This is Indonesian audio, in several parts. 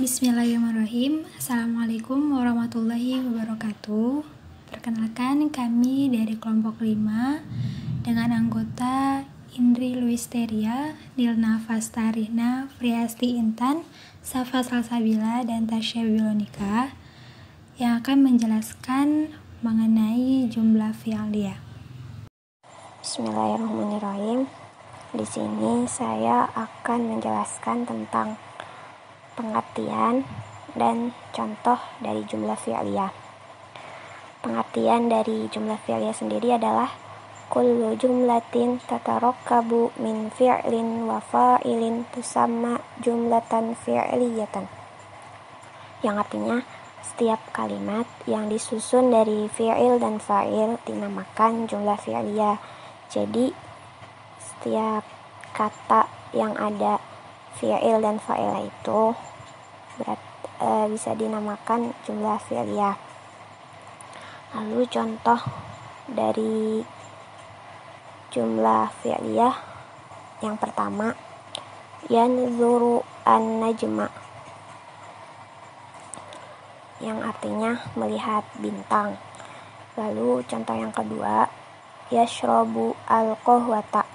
Bismillahirrahmanirrahim. Assalamualaikum warahmatullahi wabarakatuh. Perkenalkan, kami dari kelompok 5 dengan anggota Indri Luisteria, Nilna Fastarihna, Friasti Intan, Safa Salsabila, dan Tasya Bilonika yang akan menjelaskan mengenai jumlah fi'liyah. Bismillahirrahmanirrahim. Di sini saya akan menjelaskan tentang pengertian dan contoh dari jumlah fi'liyah. Pengertian dari jumlah fi'liyah sendiri adalah kullu jumlatin tatarokkabu min fi'lin wa fa'ilin tusamma jumlatan fi'liyatan, yang artinya setiap kalimat yang disusun dari fi'il dan fa'il dinamakan jumlah fi'liyah. Jadi setiap kata yang ada fi'il dan fa'il itu bisa dinamakan jumlah fi'liyah. Lalu contoh dari jumlah fi'liyah yang pertama, yanzuru an-najma, yang artinya melihat bintang. Lalu contoh yang kedua, yashrabu al-qahwata,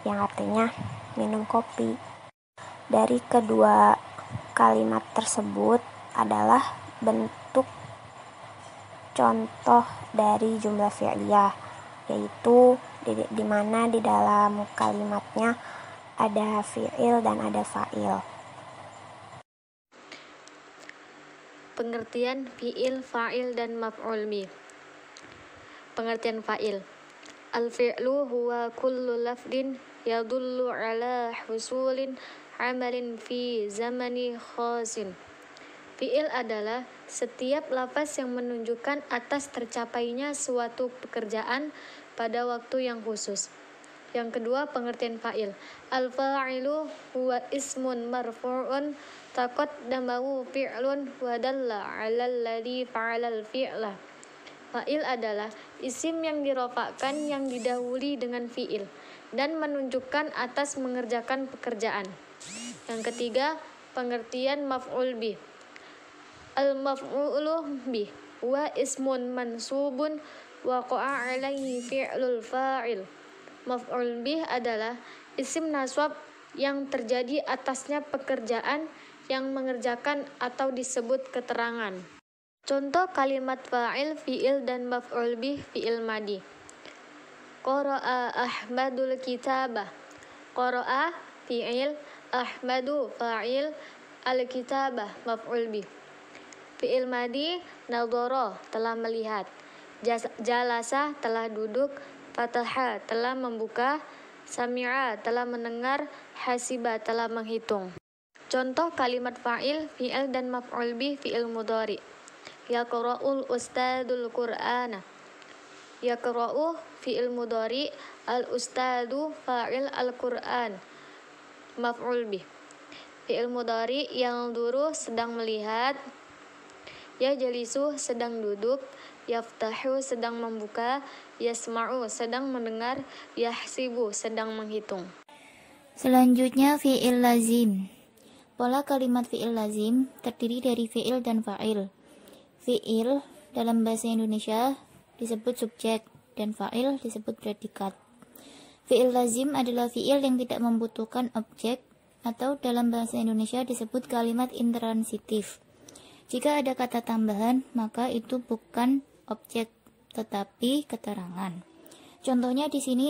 yang artinya minum kopi. Dari kedua kalimat tersebut adalah bentuk contoh dari jumlah fi'liyah, yaitu di mana di dalam kalimatnya ada fi'il dan ada fa'il. Pengertian fi'il, fa'il, dan maf'ul bih. Pengertian fa'il. Al-fi'lu huwa kullu lafdin yadullu ala husulin amalin fi zamani khasin. Fi'il adalah setiap lafaz yang menunjukkan atas tercapainya suatu pekerjaan pada waktu yang khusus. Yang kedua, pengertian fa'il. Al-fa'ilu huwa ismun marfu'un taqaddamahu fi'lun wa dalla 'ala alladhi fa'ala al-fi'la. Fa'il adalah isim yang dirofakkan yang didahului dengan fi'il dan menunjukkan atas mengerjakan pekerjaan. Yang ketiga, pengertian maf'ul bih. Al-maf'ulu bih wa ismun mansubun waqa'a 'alaihi fi'lul fa'il. Maf'ul bih adalah isim nasab yang terjadi atasnya pekerjaan yang mengerjakan atau disebut keterangan. Contoh kalimat fa'il, fi'il, dan maf'ul bih fi'il madi. Qara'a Ahmadul kitabah. Qara'a fi'il, Ahmadu fa'il, al-kitabah maf'ul bih. Fi'il madi, nadhara telah melihat, jalasa telah duduk, fataha telah membuka, sami'a telah mendengar, hasiba telah menghitung. Contoh kalimat fa'il, fi'il, dan maf'ul bih fi'il mudhari. Yaqra'ul ustadul qur'ana. Yaqra'u fi'il mudhari, al-ustadu fa'il, al-qur'an maf'ul bih. Fi'il mudhari yang duru sedang melihat, yajlisu sedang duduk, yaftahu sedang membuka, yasma'u sedang mendengar, yahsibu sedang menghitung. Selanjutnya fi'il lazim. Pola kalimat fi'il lazim terdiri dari fi'il dan fa'il. Fi'il dalam bahasa Indonesia disebut subjek dan fa'il disebut predikat. Fi'il lazim adalah fi'il yang tidak membutuhkan objek atau dalam bahasa Indonesia disebut kalimat intransitif. Jika ada kata tambahan, maka itu bukan objek tetapi keterangan. Contohnya di sini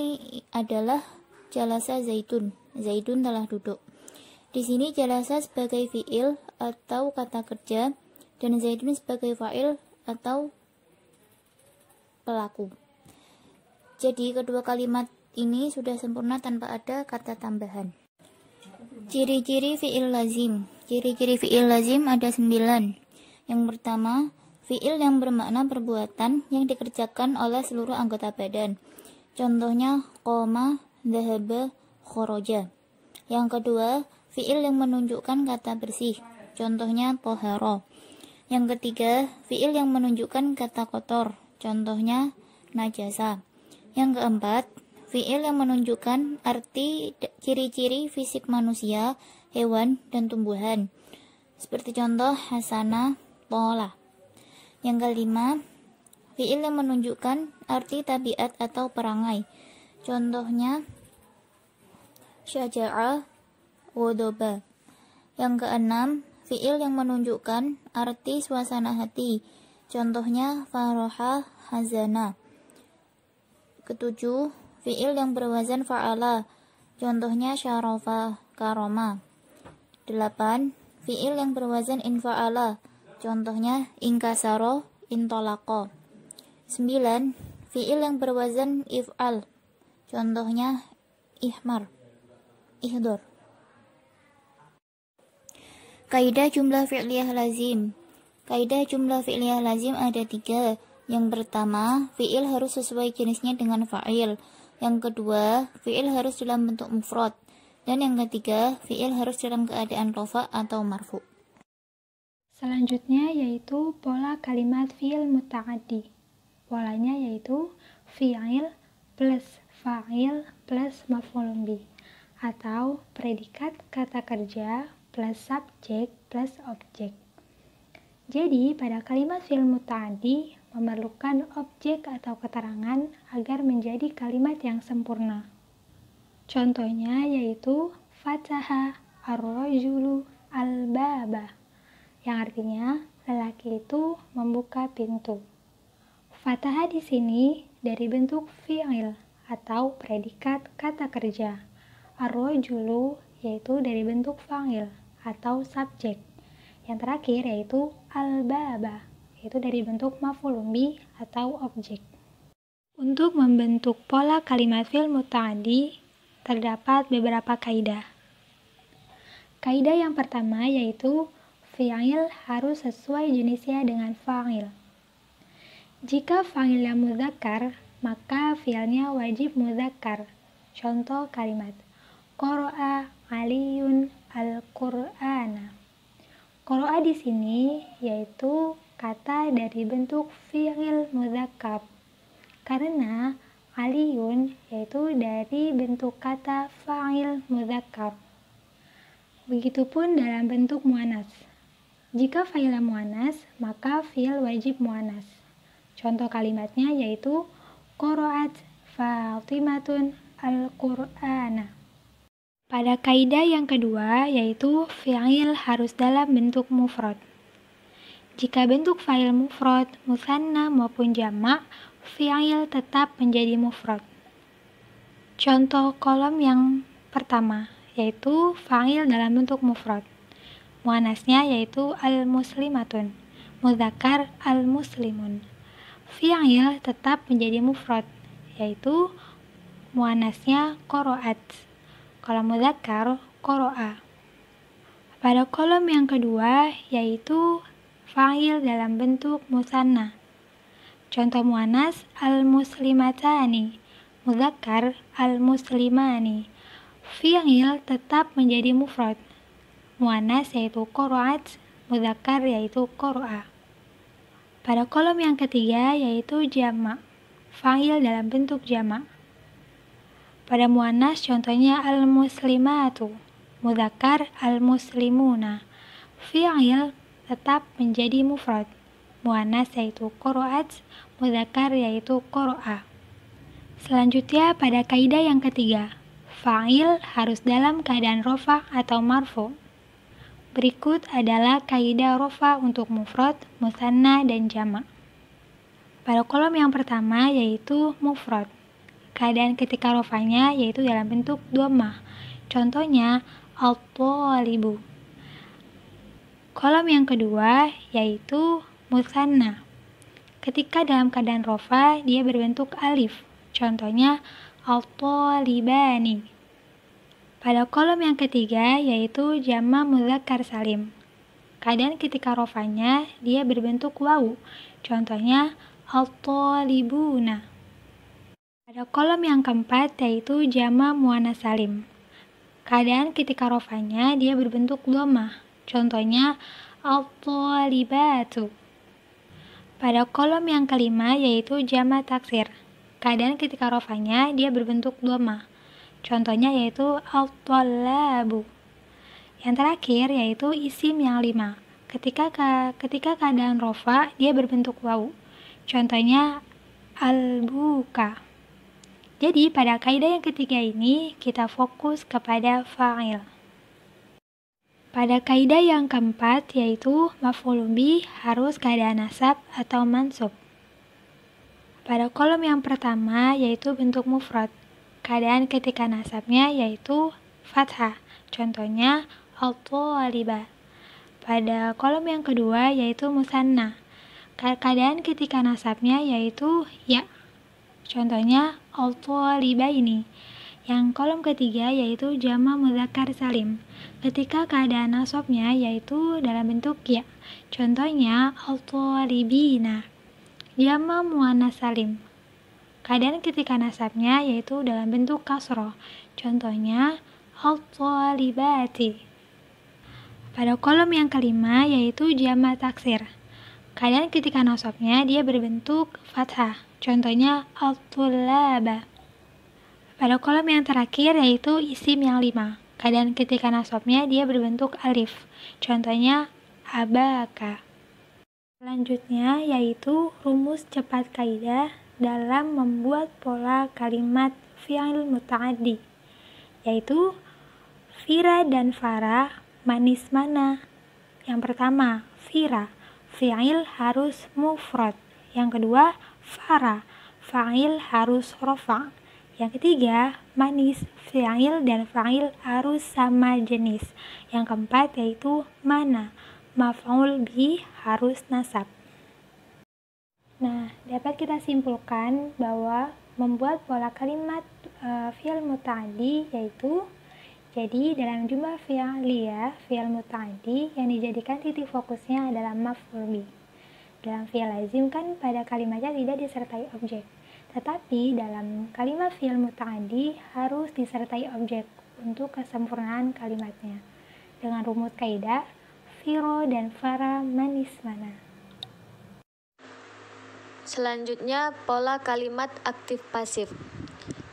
adalah jalasa zaitun. Zaitun telah duduk. Di sini jalasa sebagai fi'il atau kata kerja dan zaitun sebagai fa'il atau pelaku. Jadi kedua kalimat ini sudah sempurna tanpa ada kata tambahan. Ciri-ciri fi'il lazim. Ciri-ciri fi'il lazim ada 9. Yang pertama, fi'il yang bermakna perbuatan yang dikerjakan oleh seluruh anggota badan. Contohnya qoma, dhahaba, kharaja. Yang kedua, fi'il yang menunjukkan kata bersih. Contohnya tahara. Yang ketiga, fi'il yang menunjukkan kata kotor. Contohnya najasa. Yang keempat, fi'il yang menunjukkan arti ciri-ciri fisik manusia, hewan, dan tumbuhan. Seperti contoh hasana, tola. Yang kelima, fiil yang menunjukkan arti tabiat atau perangai. Contohnya syaja'a, wodoba. Yang keenam, fiil yang menunjukkan arti suasana hati. Contohnya faroha, hazana. Ketujuh, fiil yang berwazan fa'ala. Contohnya syarafa, karoma. 8. Fiil yang berwazan infa'ala. Contohnya inkasaro, intolako. 9. Fiil yang berwazan if'al. Contohnya ihmar, ihdor. Kaidah jumlah fi'liyah lazim. Kaidah jumlah fi'liyah lazim ada 3. Yang pertama, fi'il harus sesuai jenisnya dengan fa'il. Yang kedua, fi'il harus dalam bentuk mufrad. Dan yang ketiga, fi'il harus dalam keadaan rofa atau marfu. Selanjutnya yaitu pola kalimat fi'il muta'addi. Polanya yaitu fi'il plus fa'il plus maf'ulun bih, atau predikat kata kerja plus subjek plus objek. Jadi, pada kalimat fi'il muta'addi memerlukan objek atau keterangan agar menjadi kalimat yang sempurna. Contohnya yaitu fataha ar-rajulu al-baba, yang artinya lelaki itu membuka pintu. Fataha di sini dari bentuk fi'il atau predikat kata kerja. Ar-rajulu yaitu dari bentuk fa'il atau subjek. Yang terakhir yaitu al-baba, yaitu dari bentuk maf'ulun bih atau objek. Untuk membentuk pola kalimat fi'il muta'addi terdapat beberapa kaidah. Kaidah yang pertama yaitu fi'il harus sesuai jenisnya dengan fa'il. Jika fa'ilnya mudzakkar, maka fi'ilnya wajib mudzakkar. Contoh kalimat qara'a aliyun al-qur'ana. Qara'a di sini yaitu kata dari bentuk fi'il mudzakkar. Karena aliyun yaitu dari bentuk kata fa'il mudzakkar. Begitupun dalam bentuk muannas. Jika fa'ilnya muannas, maka fi'il wajib muannas. Contoh kalimatnya yaitu qara'at Fatimatun al-Qur'ana. Pada kaidah yang kedua yaitu fi'il harus dalam bentuk mufrad. Jika bentuk fa'il mufrad, musanna maupun jamak, fi'il tetap menjadi mufrad. Contoh kolom yang pertama yaitu fa'il dalam bentuk mufrad. Muannasnya yaitu al-muslimatun, mudzakkar al-muslimun. Fi'il tetap menjadi mufrad, yaitu muannasnya qara'at. Kalau mudzakkar qara'a. Pada kolom yang kedua yaitu fa'il dalam bentuk musanna. Contoh muannas al-muslimatani, mudzakkar al-muslimani. Fi'il tetap menjadi mufrad. Muannas yaitu qara'at, mudzakkar yaitu qara'a. Pada kolom yang ketiga yaitu jamak. Fa'il dalam bentuk jamak. Pada muannas contohnya al-muslimatu, mudzakkar al-muslimuna. Fi'il tetap menjadi mufrad. Muannas yaitu qara'at, mudzakkar yaitu qara'a. Selanjutnya pada kaidah yang ketiga, fa'il harus dalam keadaan rofa atau marfu. Berikut adalah kaidah rofa untuk mufrad, musanna, dan jamak. Pada kolom yang pertama yaitu mufrad. Keadaan ketika rofanya yaitu dalam bentuk dhammah. Contohnya at-thalibu. Kolom yang kedua yaitu musanna. Ketika dalam keadaan rofa dia berbentuk alif. Contohnya at-talibani. Pada kolom yang ketiga yaitu jamak mudzakkar salim. Keadaan ketika rofanya dia berbentuk wawu. Contohnya at-talibuna. Pada kolom yang keempat yaitu jamak muannas salim. Keadaan ketika rofanya dia berbentuk dhammah. Contohnya at-talibatu. Pada kolom yang kelima yaitu jamak taksir. Keadaan ketika rofanya dia berbentuk dhammah. Contohnya yaitu at-tallabu. Yang terakhir yaitu isim yang 5. Ketika keadaan rofa, dia berbentuk wawu. Contohnya al-buka. Jadi pada kaidah yang ketiga ini kita fokus kepada fa'il. Pada kaidah yang keempat yaitu maf'ul bih harus keadaan nasab atau mansub. Pada kolom yang pertama yaitu bentuk mufrad. Keadaan ketika nasabnya yaitu fathah. Contohnya al-thaliba. Pada kolom yang kedua yaitu musanna. Keadaan ketika nasabnya yaitu ya. Contohnya al-thalibaini. Yang kolom ketiga yaitu jama' mudzakkar salim. Ketika keadaan nasabnya yaitu dalam bentuk ya. Contohnya al-thalibina. Jama' muannats salim. Keadaan ketika nasabnya yaitu dalam bentuk kasroh. Contohnya al-thalibati. Pada kolom yang kelima yaitu jama' taksir. Keadaan ketika nasabnya dia berbentuk fathah. Contohnya al-thullaba. Pada kolom yang terakhir yaitu isim yang 5. Keadaan ketika nasabnya dia berbentuk alif. Contohnya abaka. Selanjutnya yaitu rumus cepat kaidah dalam membuat pola kalimat fi'il muta'addi, yaitu Fira dan Farah manis mana? Yang pertama, Fira, fi'il harus mufrad. Yang kedua, Farah, fa'il harus rofa. Yang ketiga, manis, fi'il dan fa'il harus sama jenis. Yang keempat yaitu mana, maf'ul bih harus nasab. Nah, dapat kita simpulkan bahwa membuat pola kalimat fi'il muta'addi yaitu jadi dalam jumlah fi'liyah, fi'il muta'addi yang dijadikan titik fokusnya adalah maf'ul bih. Dalam fi'il lazim kan pada kalimatnya tidak disertai objek. Tetapi dalam kalimat fi'il muta'addi harus disertai objek untuk kesempurnaan kalimatnya. Dengan rumus kaidah Firo dan Farah manis mana. Selanjutnya, pola kalimat aktif pasif.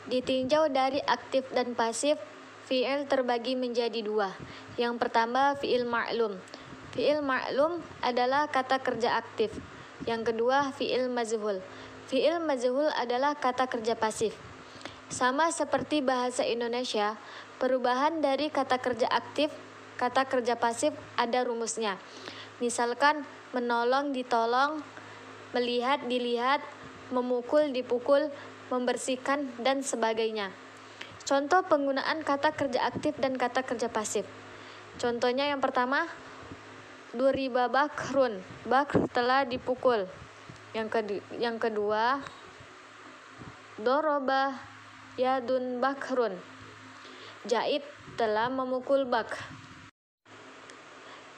Ditinjau dari aktif dan pasif, fi'il terbagi menjadi dua. Yang pertama, fi'il ma'lum. Fi'il ma'lum adalah kata kerja aktif. Yang kedua, fi'il mazhul. Fi'il mazhul adalah kata kerja pasif. Sama seperti bahasa Indonesia, perubahan dari kata kerja aktif, kata kerja pasif ada rumusnya. Misalkan menolong ditolong, melihat dilihat, memukul dipukul, membersihkan, dan sebagainya. Contoh penggunaan kata kerja aktif dan kata kerja pasif. Contohnya yang pertama, duriba bakrun, bakr telah dipukul. Yang kedua, doroba yadun bakrun, Jaid telah memukul bak.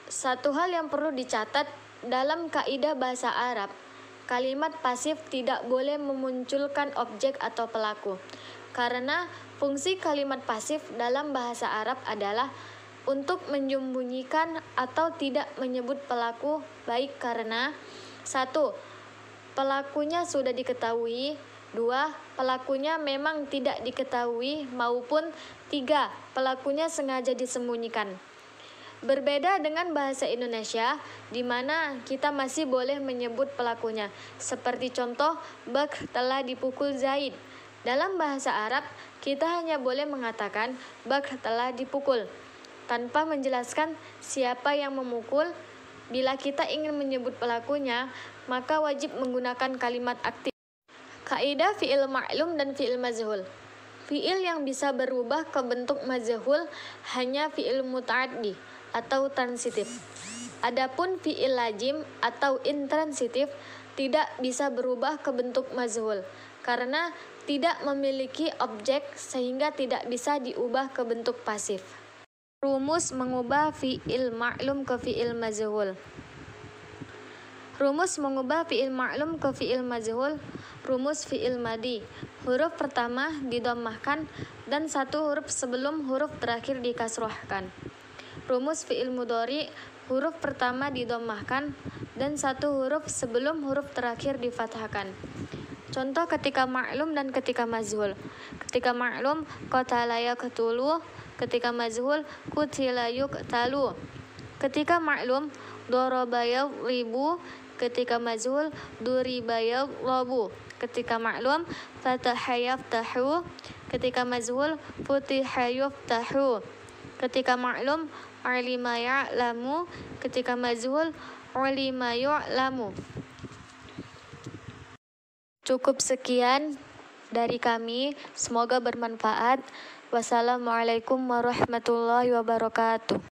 Satu hal yang perlu dicatat dalam kaidah bahasa Arab, kalimat pasif tidak boleh memunculkan objek atau pelaku. Karena fungsi kalimat pasif dalam bahasa Arab adalah untuk menyembunyikan atau tidak menyebut pelaku, baik karena 1. Pelakunya sudah diketahui, 2. Pelakunya memang tidak diketahui, maupun 3. Pelakunya sengaja disembunyikan. Berbeda dengan bahasa Indonesia, di mana kita masih boleh menyebut pelakunya. Seperti contoh, Bakr telah dipukul Zaid. Dalam bahasa Arab, kita hanya boleh mengatakan Bakr telah dipukul, tanpa menjelaskan siapa yang memukul. Bila kita ingin menyebut pelakunya, maka wajib menggunakan kalimat aktif. Kaidah fi'il ma'lum dan fi'il mazhul. Fi'il yang bisa berubah ke bentuk mazhul hanya fi'il muta'addi atau transitif. Adapun fi'il lazim atau intransitif tidak bisa berubah ke bentuk mazhul karena tidak memiliki objek sehingga tidak bisa diubah ke bentuk pasif. Rumus mengubah fi'il ma'lum ke fi'il mazhul. Rumus mengubah fi'il ma'lum ke fi'il mazhul. Rumus fi'il madi. Huruf pertama didommahkan dan satu huruf sebelum huruf terakhir dikasrohkan. Rumus fi'il mudhari. Huruf pertama didommahkan dan satu huruf sebelum huruf terakhir difathahkan. Contoh ketika ma'lum dan ketika mazhul. Ketika ma'lum, qatala yaqtulu. Ketika majhul, kutila yuqtalu. Ketika maklum, daraba yadribu. Ketika majhul, duriba yadlabu. Ketika maklum, fataha yaftahu. Ketika majhul, futiha yuftahu. Ketika maklum, alima ya'lamu. Ketika majhul, ulima yu'lamu. Cukup sekian dari kami, semoga bermanfaat. Wassalamualaikum warahmatullahi wabarakatuh.